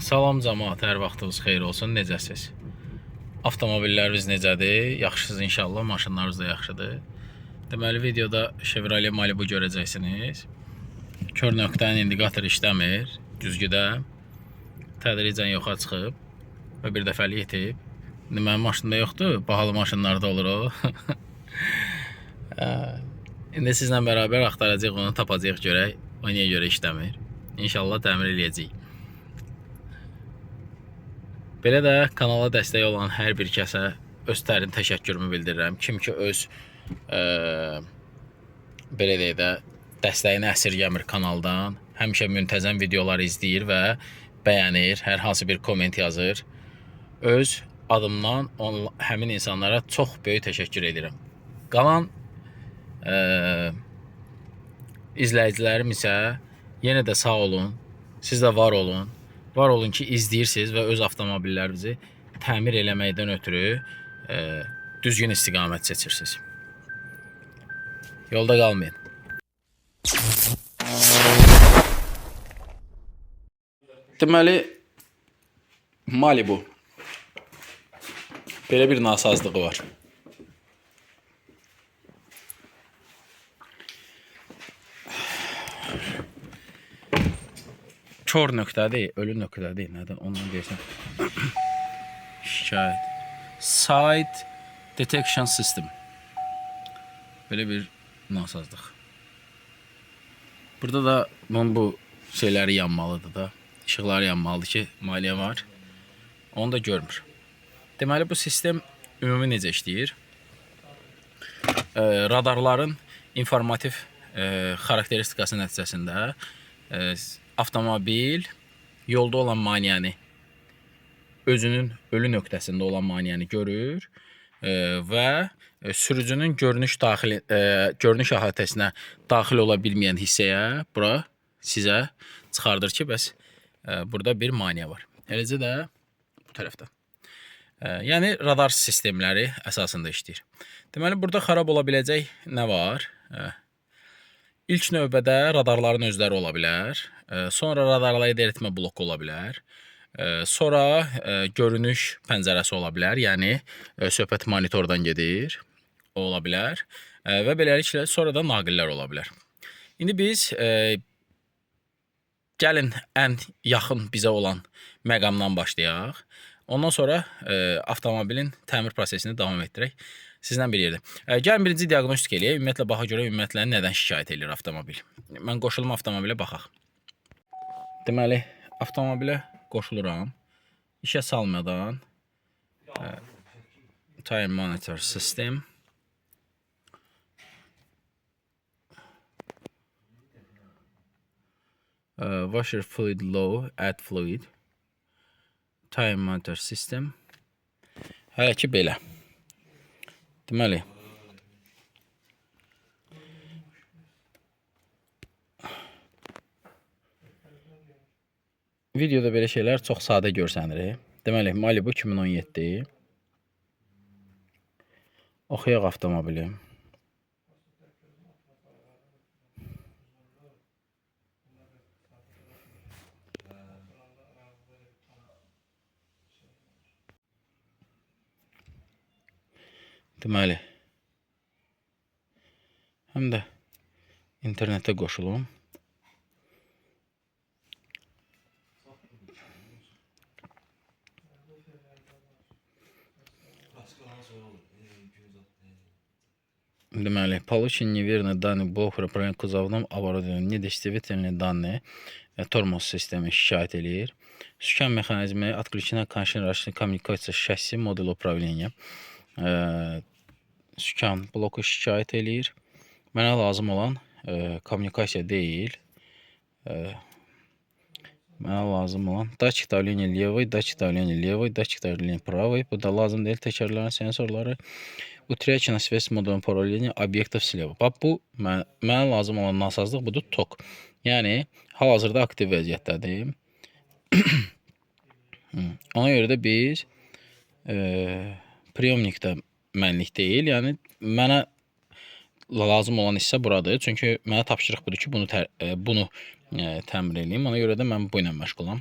Salam cəmaət, hər vaxtınız xeyir olsun. Necəsiz? Avtomobilləriniz necədir? Yaxşısınız inşallah, maşınlarınız da yaxşıdır. Deməli, videoda Chevrolet Malibu görəcəksiniz. Kör nöqtənin indikatoru işləmir, güzgüdə. Tədricən yoxa çıxıb və bir dəfəlik yetib. İndi mənim maşında yoxdur, bahalı maşınlarda olur o. İndi sizlə bərabər axtaracaq, onu tapacaq görək. O niyə görə işləmir? İnşallah təmir eləyəcəyik. Belə də kanala dəstək olan hər bir kəsə öz tərin təşəkkürümü bildirirəm. Kim ki öz belə deyək də dəstəyini əsirgəmir kanaldan, həmişə müntəzəm videolar izləyir və bəyənir, hər hansı bir komment yazır. Öz adımdan həmin insanlara çox böyük təşəkkür edirəm. Qalan izləyicilərim isə yenə də sağ olun, siz də var olun. Var olun ki, izləyirsiniz və öz avtomobillərinizi təmir eləməkdən ötürü düzgün istiqamət seçirsiniz. Yolda qalmayın. Deməli, Malibu. Belə bir nasazlığı var. Kör nöqtədir, ölü nöqtədir. Nədən ondan deyirsən? Şikayət. Side Detection System. Belə bir nasazlıq. Burada da bu şeyləri yanmalıdır da. İşıqları yanmalıdır ki, maliyyə var. Onu da görmür. Deməli, bu sistem ümumi necə işləyir? Radarların informativ xarakteristikası nəticəsində avtomobil yolda olan maneəni, özünün ölü nöqtəsində olan maneəni görür və sürücünün görünüş əhatəsinə daxil ola bilməyən hissəyə bura sizə çıxardır ki, bəs burada bir maneə var. Eləcə də bu tərəfdə. Yəni radar sistemləri əsasında işləyir. Deməli, burada xarab ola biləcək nə var? İlk növbədə radarların özləri ola bilər. Sonra radarla idarəetmə bloku ola bilər. Sonra görünüş pəncərəsi ola bilər. Yəni söhbət monitordan gedir. O ola bilər. Və beləliklə sonra da naqillər ola bilər. İndi biz gəlin ən yaxın bizə olan məqamdan başlayaq. Ondan sonra avtomobilin təmir prosesini davam etdirək. Sizdən bir yerdə. Gəlin birinci diaqnostik eləyək. Ümumiyyətlə, baxa görə ümumiyyətlə nədən şikayət edir avtomobil? Mən qoşulum avtomobilə baxaq. Deməli, avtomobilə qoşuluram. İşə salmadan Tire Monitor System. Washer Fluid Low, Add Fluid. Tire Monitor System. Hələ ki, belə. Deməli, videoda belə şeylər çox sadə görsənir. Deməli, Malibu 2017. Oxuyaq avtomobili. Deməli, həm də internetə qoşulum. Deməли, получен неверные данные блок управления кузовным оборудованием, недействительные данные тормоз sistemi şikayət eləyir. Sükan mexanizmi, отключена конечная коммуникация şassi model управления. Sükan bloku şikayət eləyir. Mənə lazım olan kommunikasiya deyil. Mənə lazım olan датчик давления левый, датчик давления левый, датчик давления правый. Bu da lazım deyil. Təkərlərin sensorları. Utryaçı на связь с модулем управления объектов слева. Bax, bu mənə lazım olan nasazlıq budur, tok. Yəni, hal-hazırda aktiv vəziyyətdədir. Ona görə də biz priyomnikdə mənlik deyil. Yəni, mənə lazım olan hissə buradır. Çünki mənə tapşırıq budur ki, bunu təmir edeyim. Ona görə də mən bu ilə məşğulam.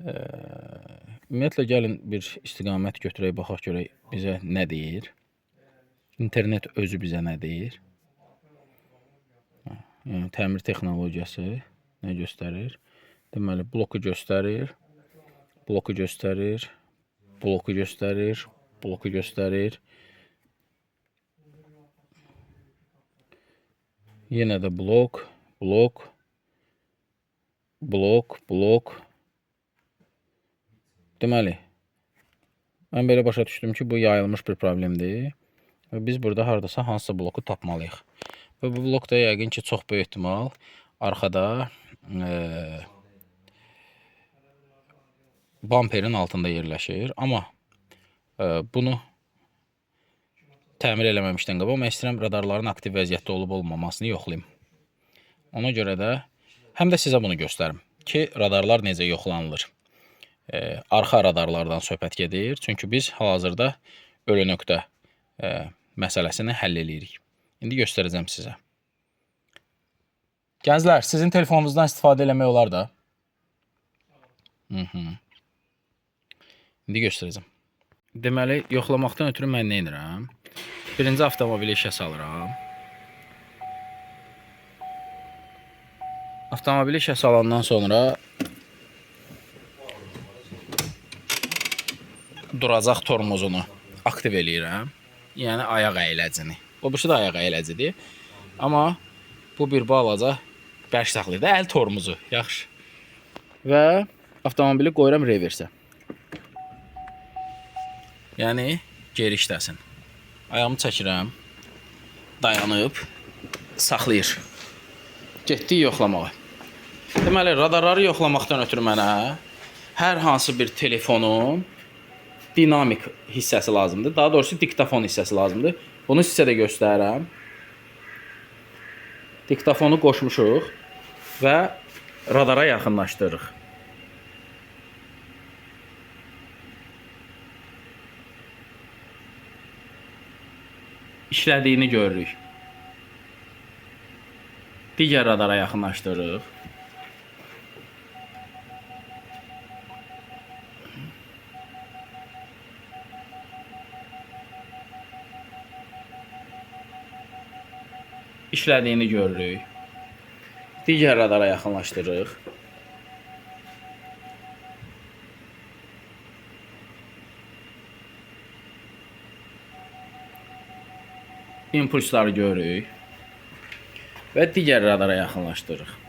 Ümumiyyətlə gəlin bir istiqamət götürək, baxaq görək bizə nə deyir. İnternet özü bizə nə deyir? Yəni təmir texnologiyası nə göstərir? Deməli, bloku göstərir, bloku göstərir, bloku göstərir, bloku göstərir. Yenə də blok, blok, blok, blok. Deməli, mən belə başa düşdüm ki, bu yayılmış bir problemdir. Və biz burada hardasa hansısa bloku tapmalıyıq. Və bu blok da yəqin ki, çox böyük ehtimal arxada bamperin altında yerləşir. Amma bunu təmir eləməmişdən qabaq mən istəyirəm radarların aktiv vəziyyətdə olub-olmamasını yoxlayım. Ona görə də həm də sizə bunu göstərim ki, radarlar necə yoxlanılır. Arxa radarlardan söhbət gedir. Çünki biz hal-hazırda ölü nöqtə məsələsini həll edirik. İndi göstərəcəm sizə. Gənclər, sizin telefonunuzdan istifadə eləmək olar da. İndi göstərəcəm. Deməli, yoxlamaqdan ötürü mən nə edirəm? Birinci avtomobili işə salıram. Avtomobili işə salandan sonra duracaq tormozunu aktiv eləyirəm. Yəni ayaq əyləcini. O birisi də ayaq əyləcədir. Amma bu bir balaca bərk saxlayır. Əl tormozu. Yaxşı. Və avtomobili qoyuram reversə. Yəni geri işləsin. Ayağımı çəkirəm. Dayanıb saxlayır. Getdik yoxlamağa. Deməli, radarları yoxlamaqdan ötürü mənə hər hansı bir telefonun dinamik hissəsi lazımdır. Daha doğrusu diktafon hissəsi lazımdır. Bunu sizə də göstərirəm. Diktafonu qoşmuşuq və radara yaxınlaşdırırıq. İşlədiyini görürük. Digər radara yaxınlaşdırırıq. İşlədiyini görürük. Digər radara yaxınlaşdırırıq. İmpulsları görürük. Və digər radara yaxınlaşdırırıq.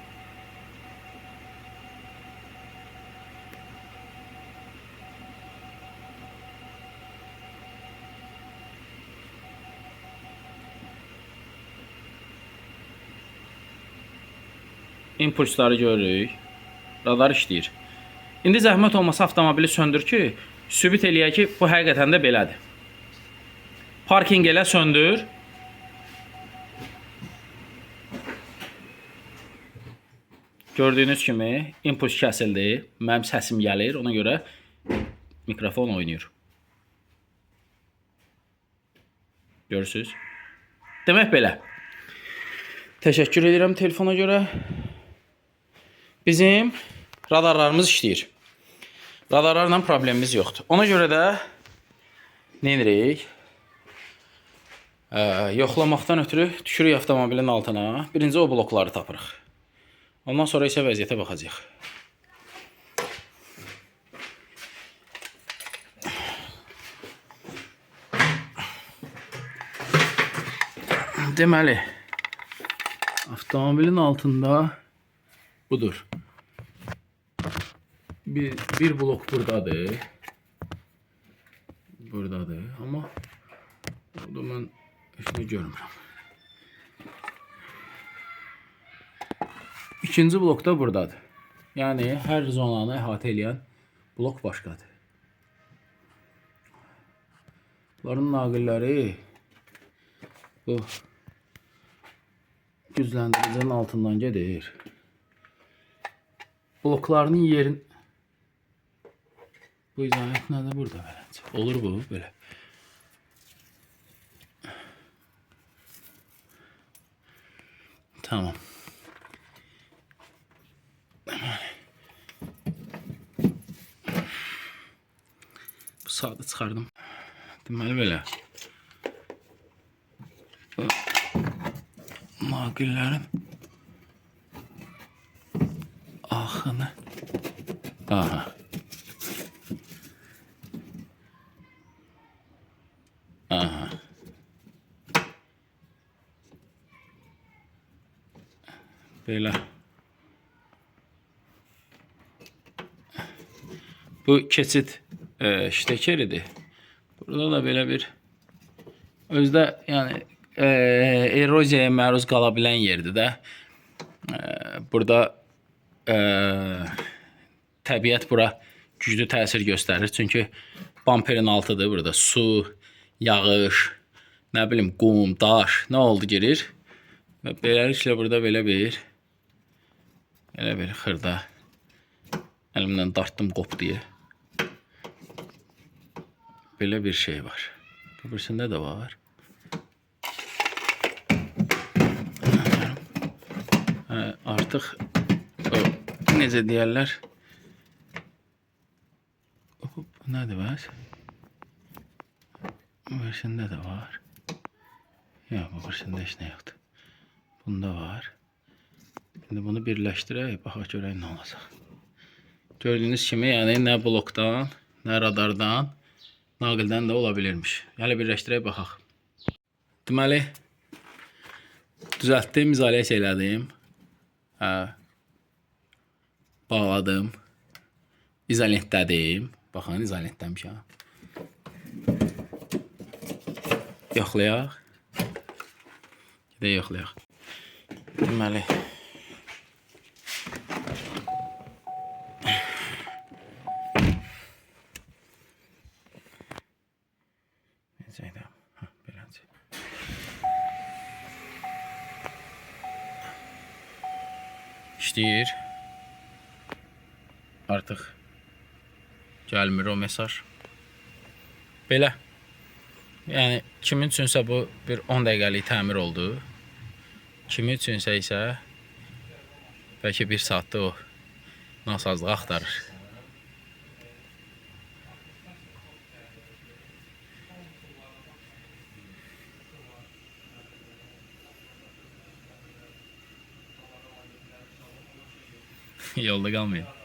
İmpulsları görürük. Radar işləyir. İndi zəhmət olmasa avtomobili söndür ki, sübut eləyək ki, bu həqiqətən də belədir. Parking elə söndür. Gördüyünüz kimi impuls kəsildi. Mənim səsim gəlir. Ona görə mikrofon oynayır. Görürsünüz? Demək belə. Təşəkkür edirəm telefona görə. Bizim radarlarımız işləyir. Radarlarla problemimiz yoxdur. Ona görə də nə edirik? Yoxlamaqdan ötürü düşürük avtomobilin altına. Birinci o blokları tapırıq. Ondan sonra isə vəziyyətə baxacaq. Deməli, avtomobilin altında budur. Bir blok buradadır. Buradadır. Amma burada mən heç nə görmürəm. İkinci blok da buradadır. Yəni, hər zonanı əhatə edən blok başqadır. Bunların naqilləri bu gücləndiricinin altından gedir. Bloklarının yerin bu izolət nədir burada beləcə? Olur bu belə. Tamam. saatı çıxardım. Deməli belə. Naqillərin axını. Aha. Aha. Belə. Bu keçid ştekeridir. Burada da belə bir özdə yəni eroziyaya məruz qala bilən yerdir də. Burada təbiət bura güclü təsir göstərir. Çünki bamperin altıdır burada. Su, yağış, nə bilim qum, daş, nə oldu girir. Və beləliklə burada belə bir xırda əlimdən dartdım qopdu deyə. Belə bir şey var. Bu birisində də var. Artıq necə deyərlər? Nədir bəs? Bu birisində də var. Yox, bu birisində heç nə yoxdur. Bunda var. Şimdi bunu birləşdirək, baxaq görək nə olacaq. Gördüyünüz kimi, yəni nə blokdan, nə radardan, naqildən də ola bilirmiş. Hələ birləşdirək, baxaq. Deməli, düzəltdim, izolyasiya elədim. Bağladım. İzolentlədim. Baxın, izolentləmişəm. Yoxlayaq. Gedək yoxlayaq. Deməli. Necəydi? Beləcə. İşləyir. Artıq gəlmir o mesaj. Belə. Yəni kimin üçünsə bu bir 10 dəqiqəlik təmir oldu. Kimi üçünsə isə bəlkə 1 saatda o nasazlığı axtarır. Yolda qalmayın.